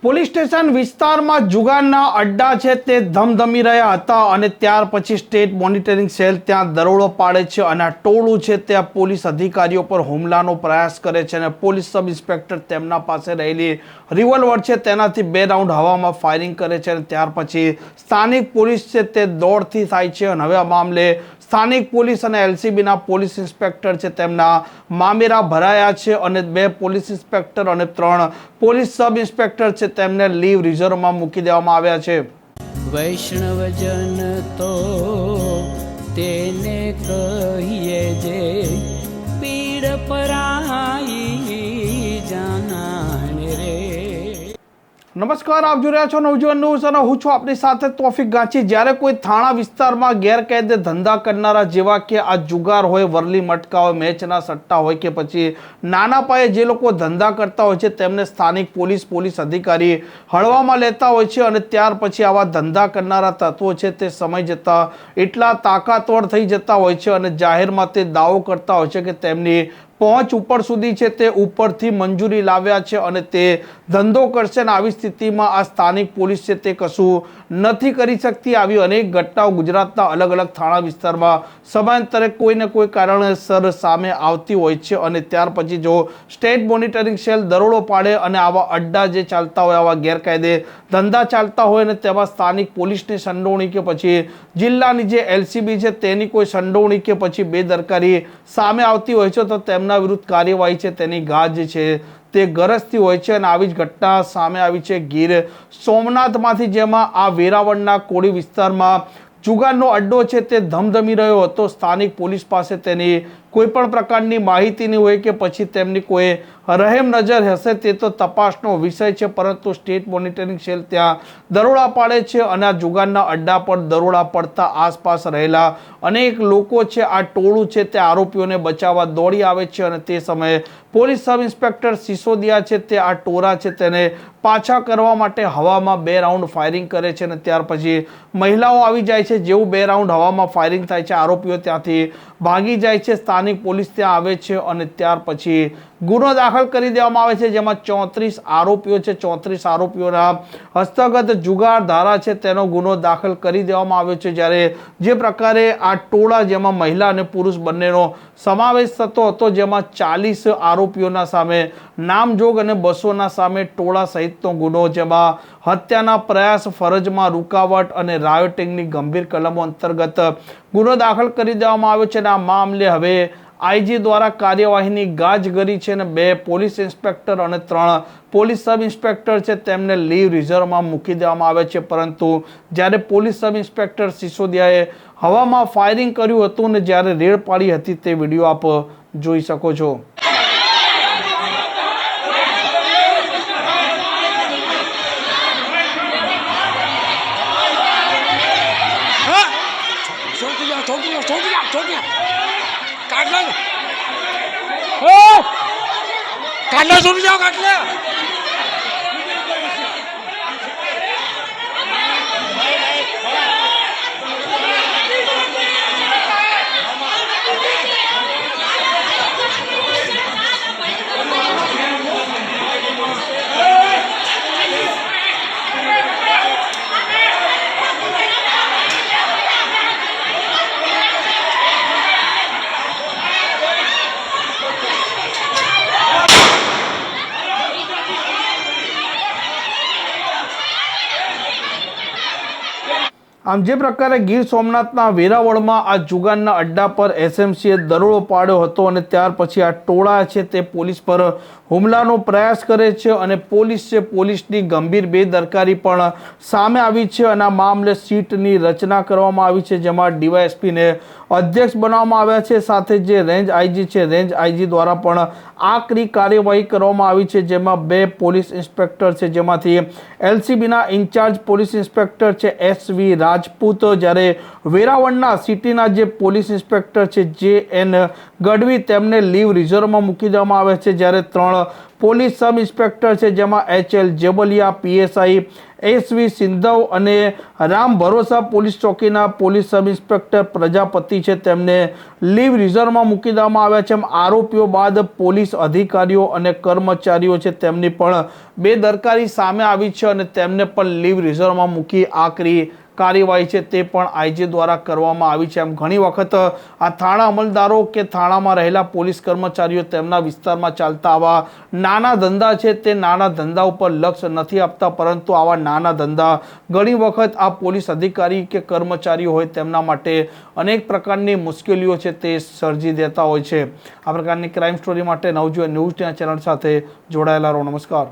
Police station વિસ્તારમાં જુગારના અડ્ડા છે તે ધમધમી રહ્યા હતા અને ત્યાર પછી સ્ટેટ મોનિટરિંગ સેલ ત્યાં દરોડો પાડે છે અને આ ટોળું છે ત્યાં પોલીસ અધિકારીઓ પર હુમલાનો પ્રયાસ કરે છે અને પોલીસ સબ ઇન્સ્પેક્ટર તેમના પાસે રહેલી રિવોલ્વર છે તેનાથી 2 રાઉન્ડ હવામાં ફાયરિંગ કરે છે અને ત્યાર પછી સ્થાનિક પોલીસ છે તે દોડતી થાય છે અને હવે આ મામલે સ્થાનિક પોલીસ અને એલસીબીના પોલીસ ઇન્સ્પેક્ટર છે તેમના મામેરા ભરાયા છે અને 2 પોલીસ ઇન્સ્પેક્ટર અને 3 પોલીસ સબ ઇન્સ્પેક્ટર છે તેમને લીવ રિઝર્વમાં મૂકી દેવામાં આવ્યા છે। વૈષ્ણવજન તો તેને કહીએ જે પીડ પરાઈ જાનાને રે। નમસ્કાર, આપ જોઈ રહ્યા છો નવજીવન ન્યૂઝ અને હું છું આપની સાથે તોફિક ગાંચી। જ્યારે કોઈ થાણા વિસ્તારમાં ગેરકાયદે ધંધા કરનારા જેવા કે આ જુગાર હોય, વરલી મટકા હોય, મેચના સટ્ટા હોય કે પછી નાના પાયે જે લોકો ધંધા કરતા હોય છે તેમને સ્થાનિક પોલીસ અધિકારી હળવામાં લેતા હોય છે અને ત્યાર પછી આવા ધંધા કરનારા તત્વો છે તે સમય જતાં એટલા તાકાતવર થઈ જતા હોય છે અને જાહેરમાં તે દાવો કરતા હોય છે કે તેમની પહોંચ ઉપર સુધી છે તે ઉપરથી મંજૂરી લાવ્યા છે અને તે ધંધો કરશે અને આવી સ્થિતિમાં આ સ્થાનિક પોલીસ છે તે કશું નથી કરી શકતી। આવી અનેક ઘટનાઓ ગુજરાતના અલગ અલગ થાણા વિસ્તારમાં સમયાંતરે કોઈને કોઈ કારણસર સામે આવતી હોય છે અને ત્યાર પછી જો સ્ટેટ મોનિટરિંગ સેલ દરોડો પાડે અને આવા અડ્ડા જે ચાલતા હોય, આવા ગેરકાયદે ધંધા ચાલતા હોય અને તેમાં સ્થાનિક પોલીસની સંડોવણી કે પછી જિલ્લાની જે એલસીબી છે તેની કોઈ સંડોવણી કે પછી બેદરકારી સામે આવતી હોય છે તો તેમના વિરુદ્ધ કાર્યવાહી છે તેની ગાજ છે તે ગરજતી હોય છે અને આવી જ ઘટના સામે આવી છે ગીર સોમનાથમાંથી, જેમાં આ વેરાવળના કોળી વિસ્તારમાં જુગારનો અડ્ડો છે તે ધમધમી રહ્યો હતો। સ્થાનિક પોલીસ પાસે તેની કોઈ પણ પ્રકારની માહિતી નહીં હોય કે પછી તેમની કોઈ રહેમ નજર હશે તે તો તપાસનો વિષય છે, પરંતુ સ્ટેટ મોનિટરિંગ સેલ ત્યાં દરોડા પાડે છે અને આ જુગારના અડ્ડા પર દરોડા પડતા આસપાસ રહેલા અનેક લોકો છે, આ ટોળું છે તે આરોપીઓને બચાવવા દોડી આવે છે અને તે સમયે પોલીસ સબ ઇન્સ્પેક્ટર સિસોદિયા છે તે આ ટોળા છે તેને પાછા કરવા માટે હવામાં 2 રાઉન્ડ ફાયરિંગ કરે છે અને ત્યાર પછી મહિલાઓ આવી જાય છે। જેવું 2 રાઉન્ડ હવામાં ફાયરિંગ થાય છે, આરોપીઓ ત્યાંથી ભાગી જાય છે, સ્થાનિક પોલીસ ત્યાં આવે છે અને ત્યાર પછી ગુનો દાખલ કરી દેવામાં આવે છે, જેમાં 34 આરોપીઓ છે, 34 આરોપીઓના હસ્તગત જુગાર ધારા છે તેનો ગુનો દાખલ કરી દેવામાં આવ્યો છે। જ્યારે જે પ્રકારે આ ટોળા, જેમાં મહિલા અને પુરુષ બંનેનો સમાવેશ થતો હતો, જેમાં 40 આરોપીઓના સામે નામજોગ અને 200ના સામે ટોળા સહિતનો ગુનો, જેમાં હત્યાના પ્રયાસ, ફરજમાં રૂકાવટ અને રાયોટિંગની ગંભીર કલમો અંતર્ગત ગુનો દાખલ કરી દેવામાં આવ્યો છે અને આ મામલે હવે આઈજી દ્વારા કાર્યવાહીની ગાજ કરી છે અને 2 પોલીસ ઇન્સ્પેક્ટર અને 3 પોલીસ સબ ઇન્સ્પેક્ટર છે તેમને લીવ રિઝર્વમાં મૂકી દેવામાં આવે છે। પરંતુ જ્યારે પોલીસ સબ ઇન્સ્પેક્ટર સિસોદિયાએ હવામાં ફાયરિંગ કર્યું હતું અને જ્યારે રેડ પાડી હતી તે વિડીયો આપ જોઈ શકો છો। काटला सुन जाओ काटला આમ જે પ્રકારે ગીર સોમનાથના વેરાવળમાં આ જુગારના અડ્ડા પર એસએમસીએ દરોડો પાડ્યો હતો અને ત્યાર પછી આ ટોળા છે તે પોલીસ પર હુમલાનો પ્રયાસ કરે છે અને પોલીસની ગંભીર બેદરકારી પણ સામે આવી છે અને આ મામલે સીટની રચના કરવામાં આવી છે, જેમાં ડીવાયએસપીને અધ્યક્ષ બનાવવામાં આવ્યા છે, સાથે જે રેન્જ આઈજી છે, રેન્જ આઈજી દ્વારા પણ આકરી કાર્યવાહી કરવામાં આવી છે, જેમાં 2 પોલીસ ઇન્સ્પેક્ટર છે, જેમાંથી એલસીબીના ઇન્ચાર્જ પોલીસ ઇન્સ્પેક્ટર છે SV રાજપૂત, જ્યારે વેરાવળના સિટીના જે પોલીસ ઇન્સ્પેક્ટર છે JN ગઢવી તેમને લીવ રિઝર્વમાં મૂકી દેવામાં આવે છે, જ્યારે 3 પોલીસ સબ ઇન્સ્પેક્ટર છે જેમાં HL Jebaliya, PSI SV Sindhav અને રામ ભરોસા પોલીસ ચોકીના પોલીસ સબ ઇન્સ્પેક્ટર પ્રજાપતિ છે તેમને લીવ રિઝર્વમાં મૂકી દેવામાં આવ્યા છે. આરોપીઓ બાદ પોલીસ અધિકારીઓ અને કર્મચારીઓ છે તેમની પણ બેદરકારી સામે આવી છે અને તેમને પણ લીવ રિઝર્વમાં મૂકી આકરી કાર્યવાહી છે તે પણ IG દ્વારા કરવામાં આવી છે. એમ ઘણી વખત આ થાણા અમલદારો કે થાણામાં રહેલા પોલીસ કર્મચારીઓ તેમના વિસ્તારમાં ચાલતા આવા નાના ધંધા છે તે નાના ધંધા ઉપર લક્ષ્ય નથી આપતા, પરંતુ આવા નાના ધંધા ઘણી વખત આ પોલીસ અધિકારી કે કર્મચારીઓ હોય તેમના માટે અનેક પ્રકારની મુશ્કેલીઓ છે તે સર્જી દેતા હોય છે. આ પ્રકારની ક્રાઇમ સ્ટોરી માટે નવજીવન ન્યૂઝ ચેનલ સાથે જોડાયેલા રહો. નમસ્કાર.